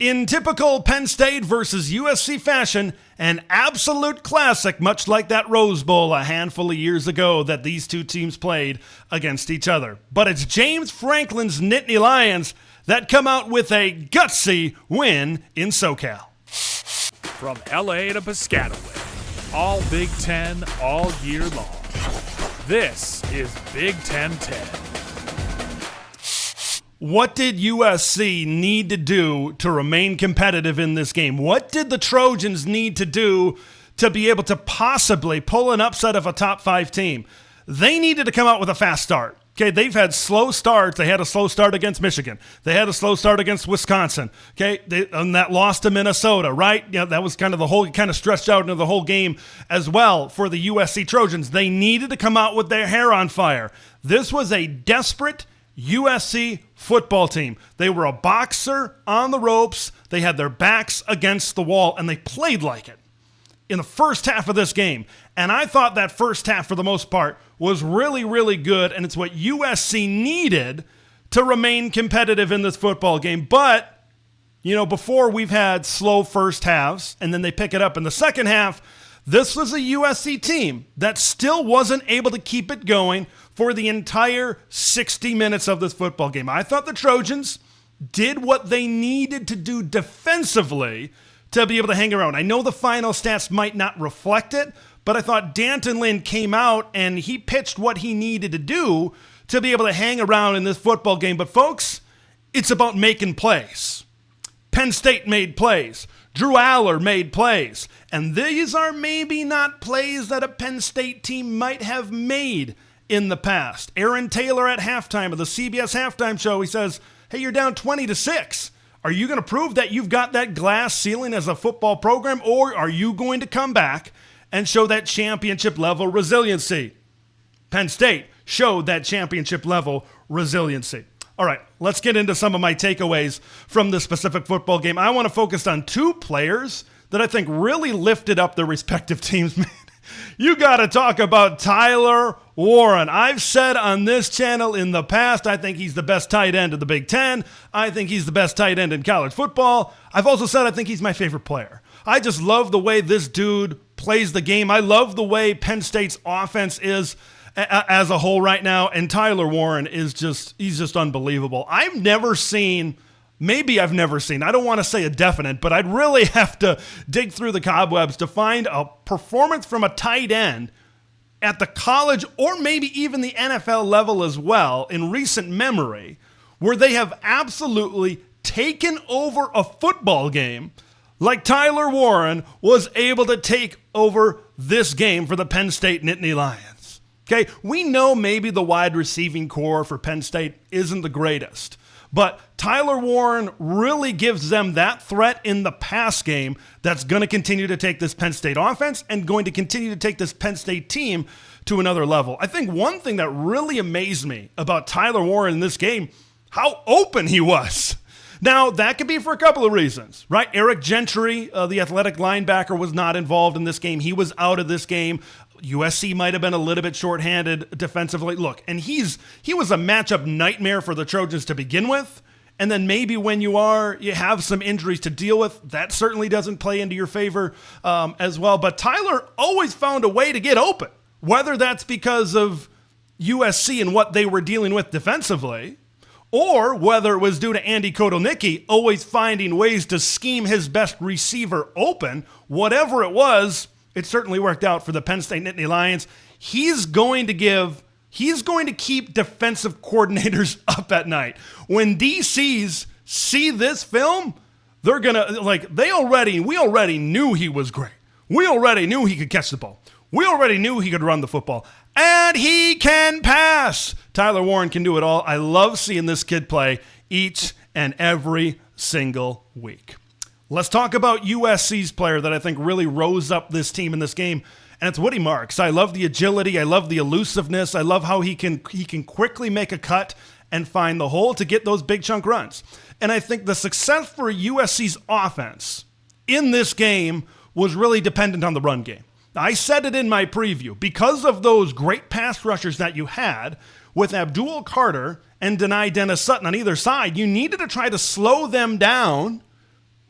In typical Penn State versus USC fashion, an absolute classic, much like that Rose Bowl a handful of years ago that these two teams played against each other. But it's James Franklin's Nittany Lions that come out with a gutsy win in SoCal. From LA to Piscataway, all Big Ten all year long. This is Big Ten 10. What did USC need to do to remain competitive in this game? What did the Trojans need to do to be able to possibly pull an upset of a top 5 team? They needed to come out with a fast start. Okay, they've had slow starts. They had a slow start against Michigan. They had a slow start against Wisconsin. Okay, and that loss to Minnesota, right? You know, that was kind of the whole, kind of stretched out into the whole game as well for the USC Trojans. They needed to come out with their hair on fire. This was a desperate USC football team. They were a boxer on the ropes. They had their backs against the wall, and they played like it in the first half of this game. And I thought that first half, for the most part, was really, really good, and it's what USC needed to remain competitive in this football game. But, you know, before we've had slow first halves, and then they pick it up in the second half, this was a USC team that still wasn't able to keep it going for the entire 60 minutes of this football game. I thought the Trojans did what they needed to do defensively to be able to hang around. I know the final stats might not reflect it, but I thought D'Anton Lynn came out and he pitched what he needed to do to be able to hang around in this football game. But folks, it's about making plays. Penn State made plays. Drew Aller made plays. And these are maybe not plays that a Penn State team might have made in the past. Aaron Taylor at halftime of the CBS halftime show, he says, hey, you're down 20-6. Are you going to prove that you've got that glass ceiling as a football program, or are you going to come back and show that championship level resiliency? Penn State showed that championship level resiliency. All right, let's get into some of my takeaways from this specific football game. I want to focus on 2 players that I think really lifted up their respective teams. Man, you got to talk about Tyler Warren. I've said on this channel in the past, I think he's the best tight end of the Big Ten. I think he's the best tight end in college football. I've also said I think he's my favorite player. I just love the way this dude plays the game. I love the way Penn State's offense is as a whole right now, and Tyler Warren is he's just unbelievable. I've never seen, I don't want to say a definite, but I'd really have to dig through the cobwebs to find a performance from a tight end at the college or maybe even the NFL level as well in recent memory where they have absolutely taken over a football game like Tyler Warren was able to take over this game for the Penn State Nittany Lions. Okay, we know maybe the wide receiving core for Penn State isn't the greatest, but Tyler Warren really gives them that threat in the pass game that's going to continue to take this Penn State offense and going to continue to take this Penn State team to another level. I think one thing that really amazed me about Tyler Warren in this game, how open he was. Now, that could be for a couple of reasons, right? Eric Gentry, the athletic linebacker, was not involved in this game. He was out of this game. USC might have been a little bit shorthanded defensively. Look, and he was a matchup nightmare for the Trojans to begin with. And then maybe when you have some injuries to deal with, that certainly doesn't play into your favor as well. But Tyler always found a way to get open, whether that's because of USC and what they were dealing with defensively, or whether it was due to Andy Kotelnicki always finding ways to scheme his best receiver open. Whatever it was, it certainly worked out for the Penn State Nittany Lions. He's going to keep defensive coordinators up at night. When DCs see this film, they're going to, we already knew he was great. We already knew he could catch the ball. We already knew he could run the football. And he can pass. Tyler Warren can do it all. I love seeing this kid play each and every single week. Let's talk about USC's player that I think really rose up this team in this game, and it's Woody Marks. I love the agility. I love the elusiveness. I love how he can quickly make a cut and find the hole to get those big chunk runs. And I think the success for USC's offense in this game was really dependent on the run game. I said it in my preview. Because of those great pass rushers that you had with Abdul Carter and Denai Dennis Sutton on either side, you needed to try to slow them down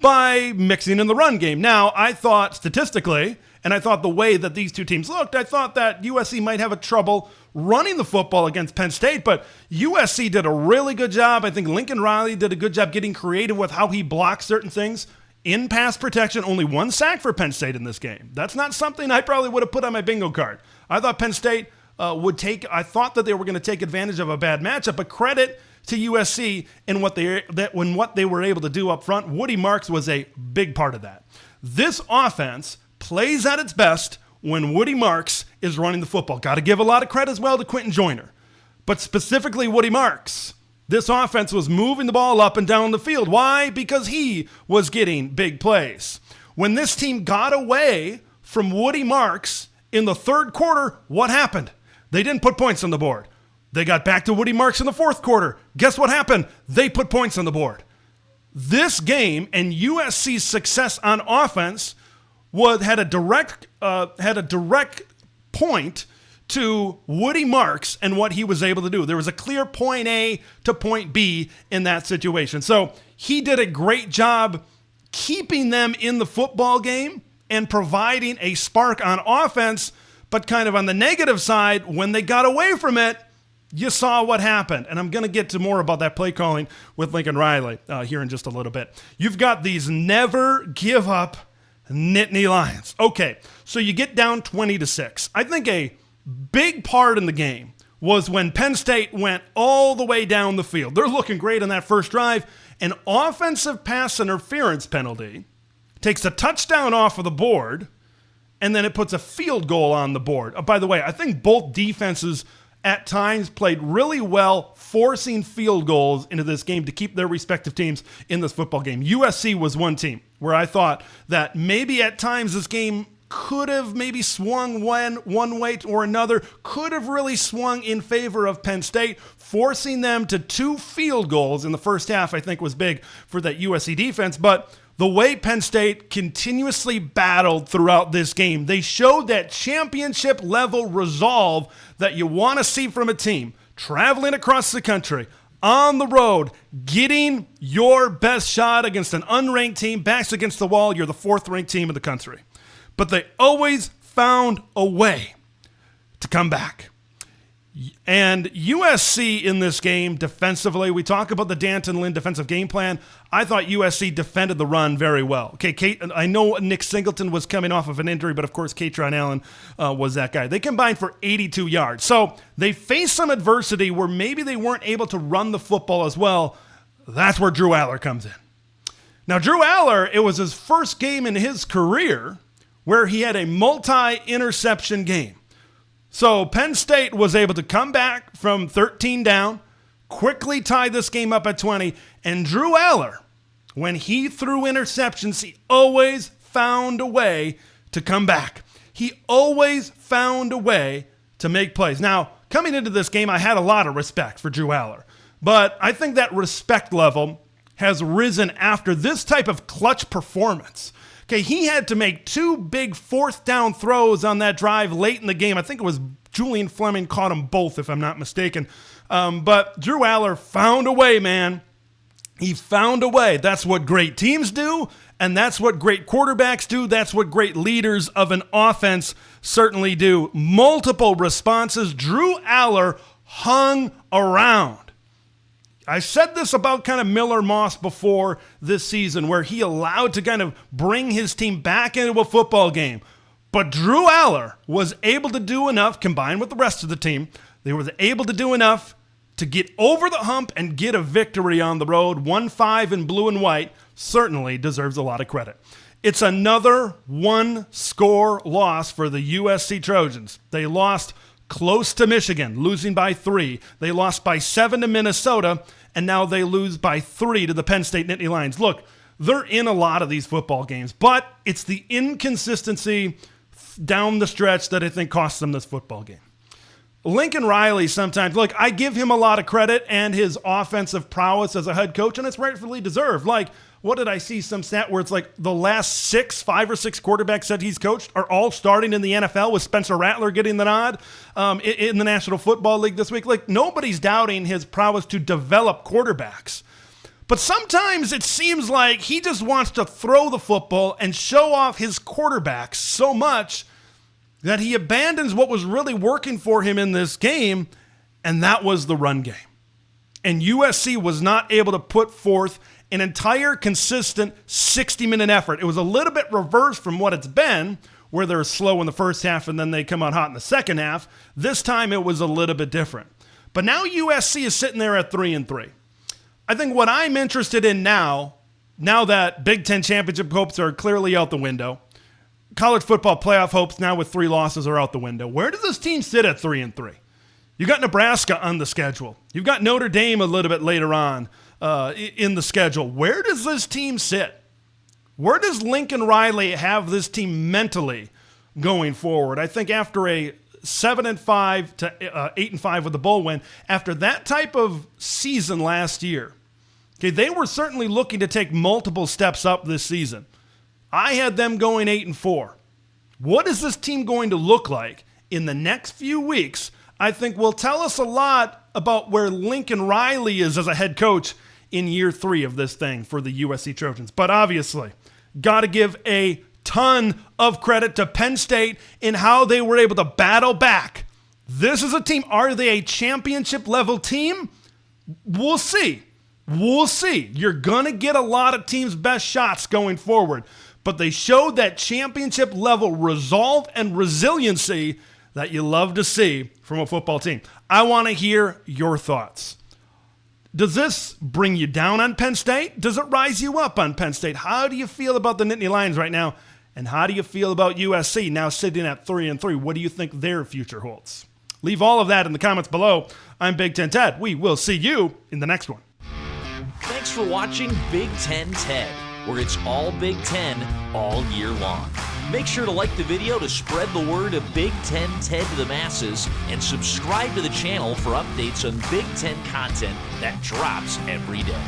by mixing in the run game. Now, I thought statistically, and I thought the way that these two teams looked, I thought that USC might have a trouble running the football against Penn State, but USC did a really good job. I think Lincoln Riley did a good job getting creative with how he blocks certain things. In pass protection, only 1 sack for Penn State in this game. That's not something I probably would have put on my bingo card. I thought Penn State I thought that they were going to take advantage of a bad matchup, but credit to USC in what they were able to do up front. Woody Marks was a big part of that. This offense plays at its best when Woody Marks is running the football. Got to give a lot of credit as well to Quentin Joyner, but specifically Woody Marks. This offense was moving the ball up and down the field. Why? Because he was getting big plays. When this team got away from Woody Marks in the third quarter, what happened? They didn't put points on the board. They got back to Woody Marks in the fourth quarter. Guess what happened? They put points on the board. This game and USC's success on offense had a direct point to Woody Marks and what he was able to do. There was a clear point A to point B in that situation. So he did a great job keeping them in the football game and providing a spark on offense, but kind of on the negative side, when they got away from it, you saw what happened. And I'm going to get to more about that play calling with Lincoln Riley here in just a little bit. You've got these never give up Nittany Lions. Okay, so you get down 20-6. I think a big part in the game was when Penn State went all the way down the field. They're looking great on that first drive. An offensive pass interference penalty takes a touchdown off of the board, and then it puts a field goal on the board. By the way, I think both defenses at times played really well, forcing field goals into this game to keep their respective teams in this football game. USC was one team where I thought that maybe at times this game could have maybe swung one way or another, could have really swung in favor of Penn State. Forcing them to 2 field goals in the first half, I think, was big for that USC defense. But the way Penn State continuously battled throughout this game, they showed that championship level resolve that you want to see from a team traveling across the country, on the road, getting your best shot against an unranked team, backs against the wall. You're the 4th ranked team in the country. But they always found a way to come back. And USC in this game defensively, we talk about the D'Anton Lynn defensive game plan. I thought USC defended the run very well. Okay, I know Nick Singleton was coming off of an injury, but of course Katron Allen was that guy. They combined for 82 yards. So they faced some adversity where maybe they weren't able to run the football as well. That's where Drew Aller comes in. Now, Drew Aller, it was his first game in his career where he had a multi-interception game. So Penn State was able to come back from 13 down, quickly tie this game up at 20, and Drew Aller, when he threw interceptions, he always found a way to come back. He always found a way to make plays. Now, coming into this game, I had a lot of respect for Drew Aller, but I think that respect level has risen after this type of clutch performance. Okay, he had to make 2 big 4th down throws on that drive late in the game. I think it was Julian Fleming caught them both, if I'm not mistaken. But Drew Aller found a way, man. He found a way. That's what great teams do, and that's what great quarterbacks do. That's what great leaders of an offense certainly do. Multiple responses. Drew Aller hung around. I said this about kind of Miller Moss before this season, where he allowed to kind of bring his team back into a football game. But Drew Aller was able to do enough, combined with the rest of the team, they were able to do enough to get over the hump and get a victory on the road. 1-5 in blue and white certainly deserves a lot of credit. It's another 1-score loss for the USC Trojans. They lost close to Michigan, losing by 3. They lost by 7 to Minnesota, and now they lose by 3 to the Penn State Nittany Lions. Look, they're in a lot of these football games, but it's the inconsistency down the stretch that I think costs them this football game. Lincoln Riley sometimes, look, I give him a lot of credit and his offensive prowess as a head coach, and it's rightfully deserved. Like, what did I see? Some stat where it's like the last 5 or 6 quarterbacks that he's coached are all starting in the NFL, with Spencer Rattler getting the nod in the National Football League this week. Like, nobody's doubting his prowess to develop quarterbacks. But sometimes it seems like he just wants to throw the football and show off his quarterbacks so much that he abandons what was really working for him in this game, and that was the run game. And USC was not able to put forth an entire consistent 60-minute effort. It was a little bit reversed from what it's been, where they're slow in the first half and then they come out hot in the second half. This time it was a little bit different. But now USC is sitting there at 3-3. I think what I'm interested in now that Big Ten championship hopes are clearly out the window, college football playoff hopes now with 3 losses are out the window. Where does this team sit at 3-3? You got Nebraska on the schedule. You've got Notre Dame a little bit later on in the schedule. Where does this team sit? Where does Lincoln Riley have this team mentally going forward? I think after a 7-5 to 8-5 with the bowl win, after that type of season last year, okay, they were certainly looking to take multiple steps up this season. I had them going 8-4. What is this team going to look like in the next few weeks? I think will tell us a lot about where Lincoln Riley is as a head coach in year 3 of this thing for the USC Trojans. But obviously, got to give a ton of credit to Penn State in how they were able to battle back. This is a team. Are they a championship level team? We'll see. We'll see. You're going to get a lot of teams' best shots going forward. But they showed that championship level resolve and resiliency that you love to see from a football team. I want to hear your thoughts. Does this bring you down on Penn State? Does it rise you up on Penn State? How do you feel about the Nittany Lions right now? And how do you feel about USC now sitting at 3-3? What do you think their future holds? Leave all of that in the comments below. I'm Big Ten Ted. We will see you in the next one. Thanks for watching Big Ten Ted, where it's all Big Ten all year long. Make sure to like the video to spread the word of Big Ten Ted to the masses, and subscribe to the channel for updates on Big Ten content that drops every day.